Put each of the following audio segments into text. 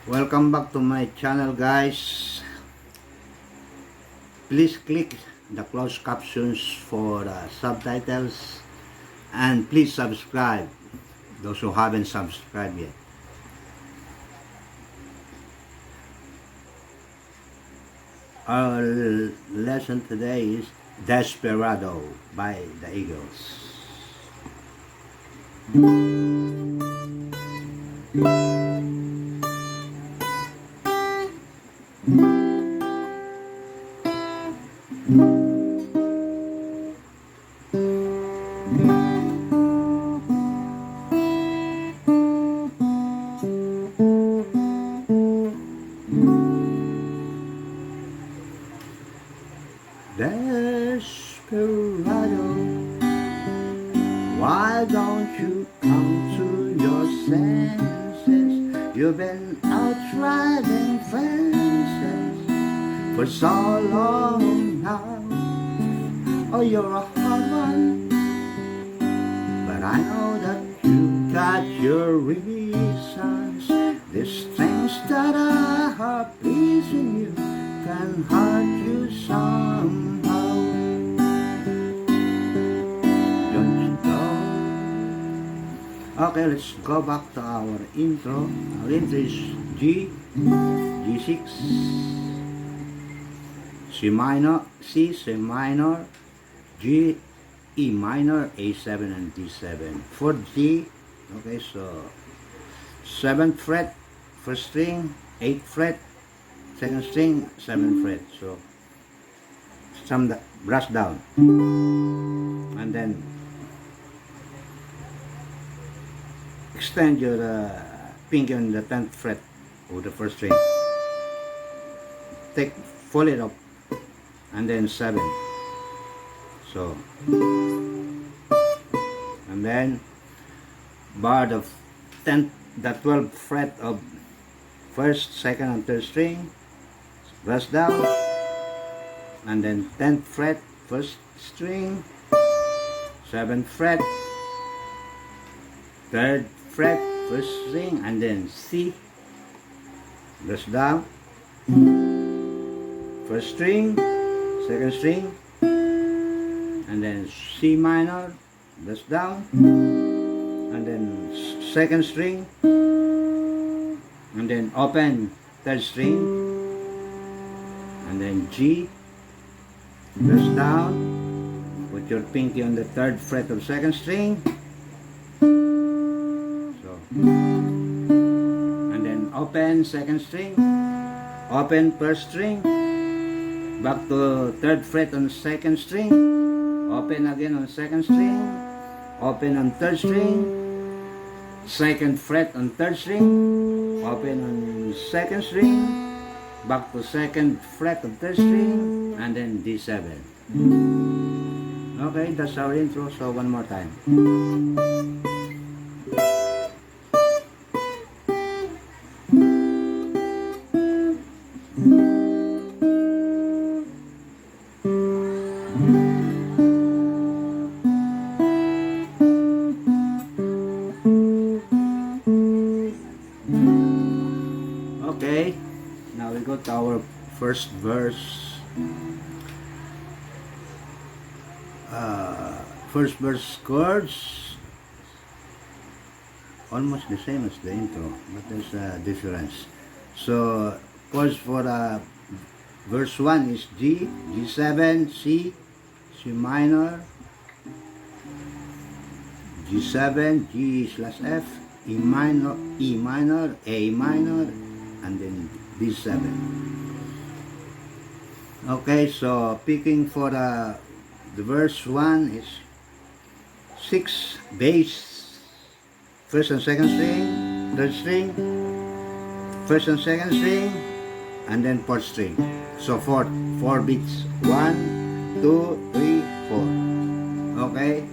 Welcome back to my channel, guys. Please click the closed captions for subtitles, and please subscribe those who haven't subscribed yet. Our lesson today is Desperado by the Eagles. Desperado, why don't you come to your senses? You've been out riding fences for so long now. Oh, you're a hard one, but I know that you got your reasons. These things that are pleasing you can hurt you somehow. Don't you know? Okay, let's go back to our intro. Our intro is G6, C minor, C minor, G, E minor, A7 and D7. For G, okay, so 7th fret, first string, 8th fret, second string, 7th fret. So strum the brush down, and then extend your pinky on the 10th fret of the first string. Fold it up, and then 7. So, and then bar the 12th fret of first, second, and third string, brush down, and then 10th fret, first string, 7th fret, 3rd fret, first string, and then C, brush down, first string, second string, and then C minor, brush down, and then second string, and then open third string, and then G, brush down, put your pinky on the 3rd fret of second string, so, and then open second string, open first string, back to 3rd fret on second string, open again on second string, open on 3rd string, 2nd fret on 3rd string, open on 2nd string, back to 2nd fret of 3rd string, and then D7. Okay, that's our intro. So one more time. Okay, now we go to our first verse. First verse chords almost the same as the intro, but there's a difference. So chords for verse 1 is G, G7, C, C minor, G7, G/F, E minor, A minor, and then D7. Okay, so picking for the verse 1 is 6 bass, first and second string, third string, first and second string, and then fourth string. So 4 beats, 1, 2, 3, 4. Okay.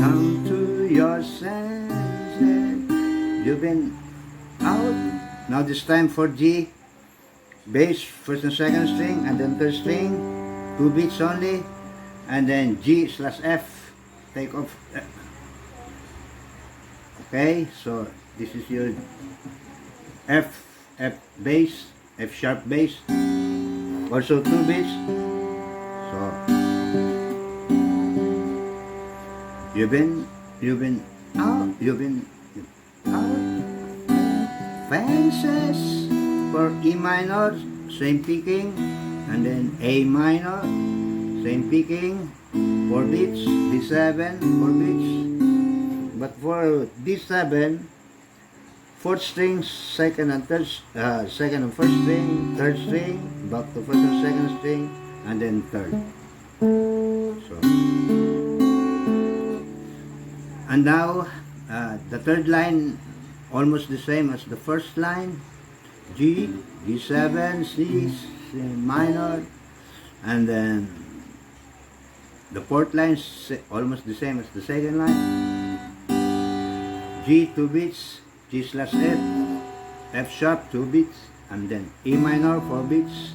Come to your senses, you've been out. Now this time for G, bass, first and second string, and then third string, 2 beats only, and then G/F, take off Okay, so this is your F bass, F sharp bass, also 2 beats. So you've been out fences for E minor, same picking, and then A minor, same picking, 4 beats, D7, 4 beats. But for D7, fourth string, second and first string, third string, back to first and second string, and then third. So, and now the third line almost the same as the first line. G, D7, C minor, and then the fourth line is almost the same as the second line. G 2 beats, G slash F, F sharp 2 beats, and then E minor 4 beats,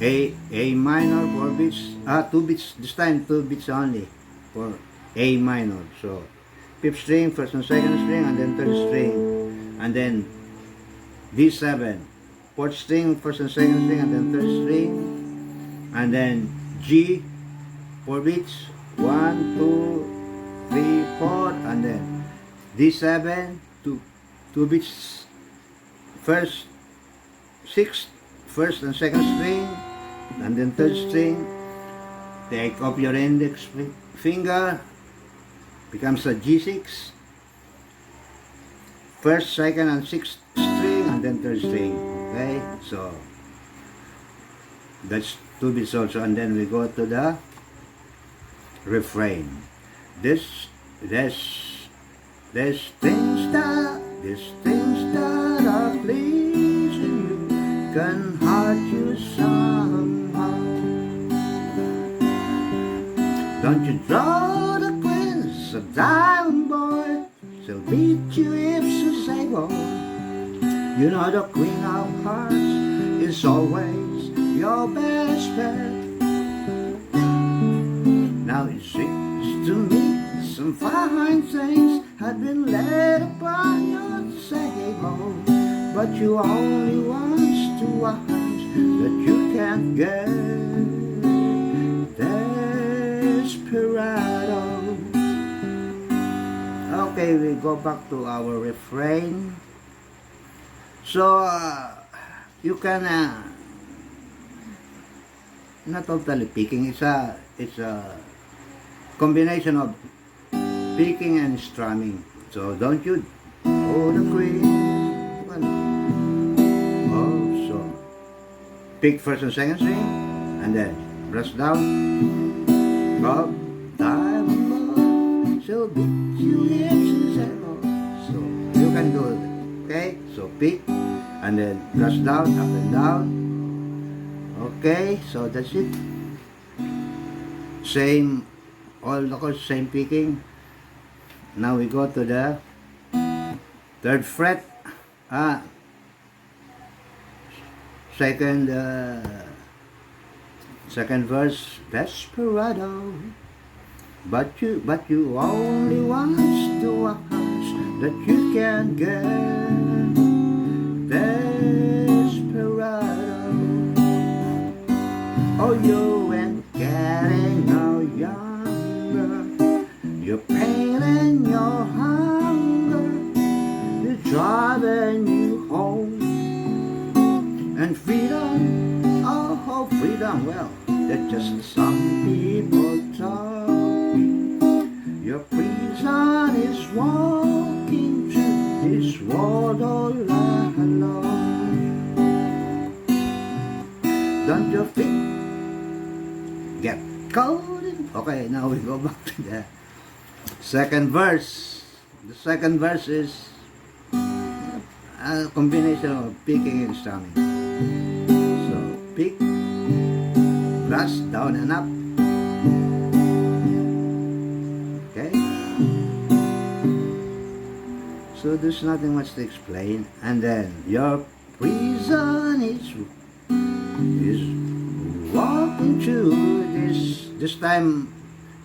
A minor 4 beats, 2 beats, this time 2 beats only for A minor. So fifth string, first and second string, and then third string, and then D7, fourth string, first and second string, and then third string, and then G 4 beats, 1, 2, 3, 4, and then D7, 2 beats, first, sixth, first and second string, and then third string. Take off your index finger, becomes a G6, first, second, and sixth string, and then third string. Okay, so that's 2 beats also, and then we go to the refrain. These things that are pleasing you can hurt you somehow. Don't you draw the queens of diamond boy, she'll beat you if she's able. You know the queen of hearts is always your best bet. Now it seems to me some fine things had been laid upon your table, but you only want to watch that you can't get. Desperado. Okay, we go back to our refrain. So you can not totally picking. It's a combination of picking and strumming. So don't you? Oh, the queen. Oh, so pick first and second string, and then brush down. Up, diamond, she'll beat you if she's able. So you can do it. Okay, so pick, and then brush down, up and down. Okay, so that's it. Same, all the chords, same picking. Now we go to the third fret, second verse, Desperado. But you only want to watch that you can get. Desperado. Oh, you ain't getting no younger. Your pain and your hunger is driving you home. And freedom, oh freedom, well, that's just some people talk. Your prison is walking through this world all alone. Don't your feet get cold? Okay, now we go back to the second verse. The second verse is a combination of picking and strumming. So pick, brush, down and up. Okay. So there's nothing much to explain. And then your prison is walking through this time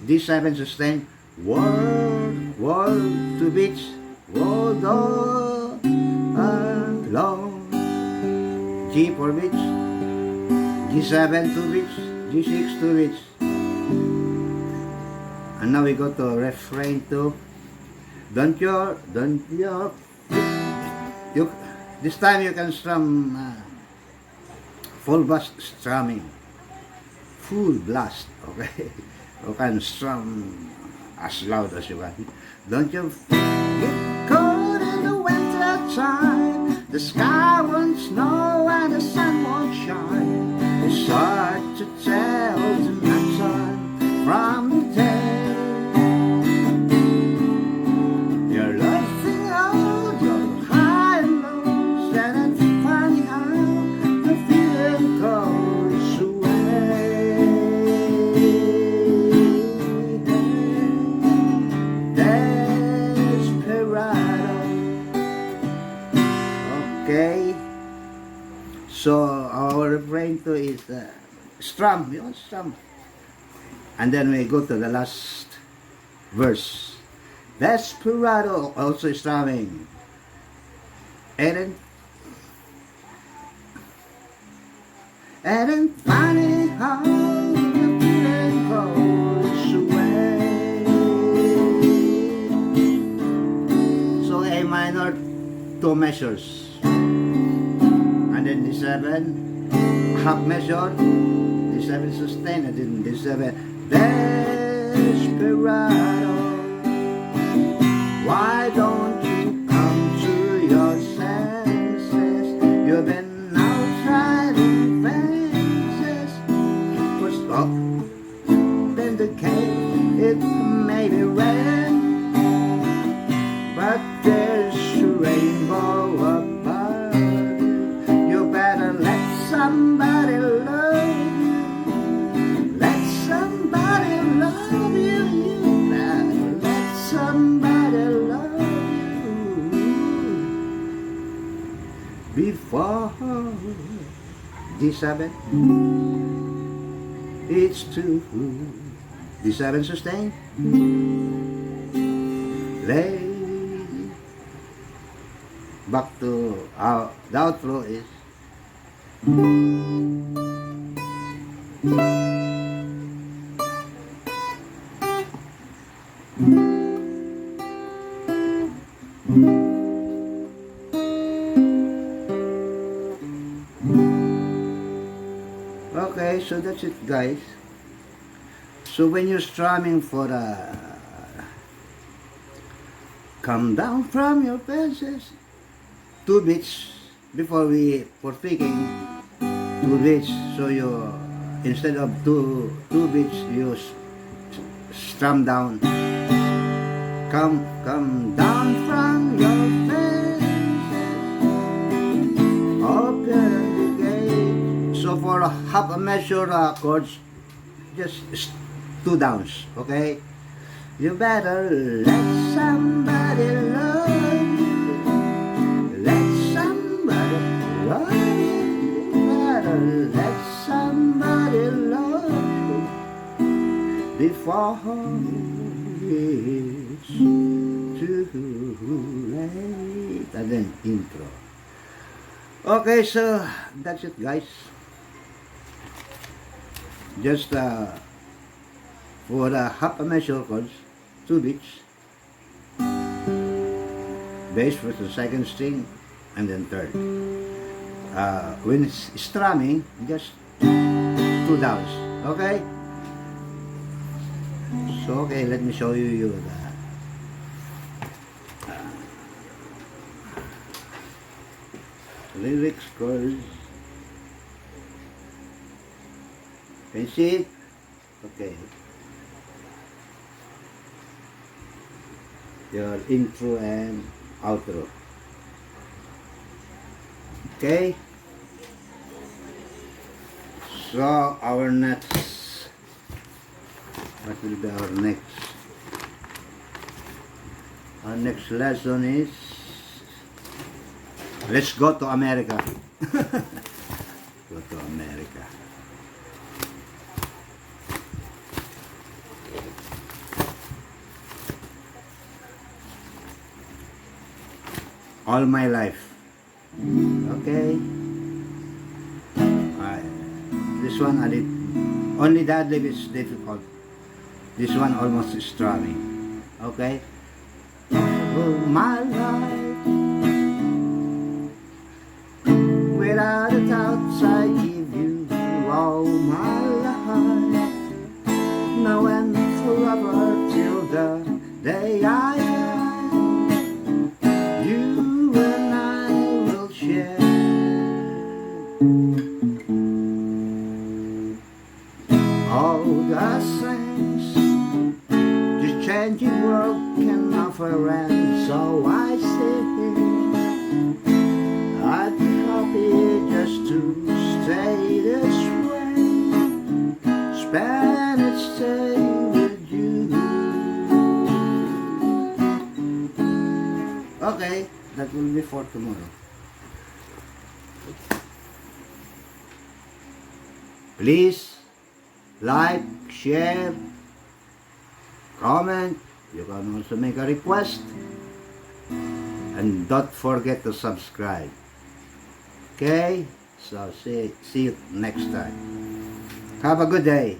D7 sustain world 2 beats. Oh, do, alone. G 4 beats, G7 2 beats, G6 2 beats. And now we go to refrain 2. Don't you, this time you can strum full blast strumming, full blast, okay? You can strum as loud as you want. Don't you get cold in the winter time, the sky won't snow and the sun won't shine. It's hard to tell the night sun from the day. You're losing all your high and lows, and it's funny how the feeling goes away. Desperado. Okay. So our refrain to is strum, you know, strum. And then we go to the last verse. Desperado, also strumming. And then funny how the feeling goes away. So A minor, 2 measures. And then D7, half measure. D7 sustain, and then D7. Desperado, why don't you come to your senses? You've been outside in fences. For stop in the cave, it may be rain, but there's a rainbow above. You better let somebody love you. Let somebody love you. You better let somebody love you. Before D7, it's two. D7 sustain. Lay back to the outro is okay, so that's it, guys. So when you're strumming for come down from your fences, 2 beats before for picking 2 beats. So you instead of two beats, you strum down. Come down from your fences, open the gate. So for half a measure chords, just 2 downs, okay? You better let somebody love you. Let somebody love you. You better let somebody love you before it's too late. And then intro. Okay, so that's it, guys. Just for the half a measure chords, 2 beats, bass for the second string, and then third. When it's strumming, just 2 downs. Okay. So okay, let me show you the lyrics, chords. Can you see it? Okay. Your intro and outro. Okay. So our next, what will be our next? Our next lesson is, let's go to America. Go to America. all my life. Okay? This one, only the ad-lib is difficult. This one almost is strumming. Okay? Oh, my life, without a doubt I give you all my life, now and forever till the day I die. You and I will share all the things this changing world can offer, and so I say I'd be happy just to stay this way, spend each day with you. Okay, that will be for tomorrow. Please like, share, comment. You can also make a request, and don't forget to subscribe. Okay, so see you next time. Have a good day.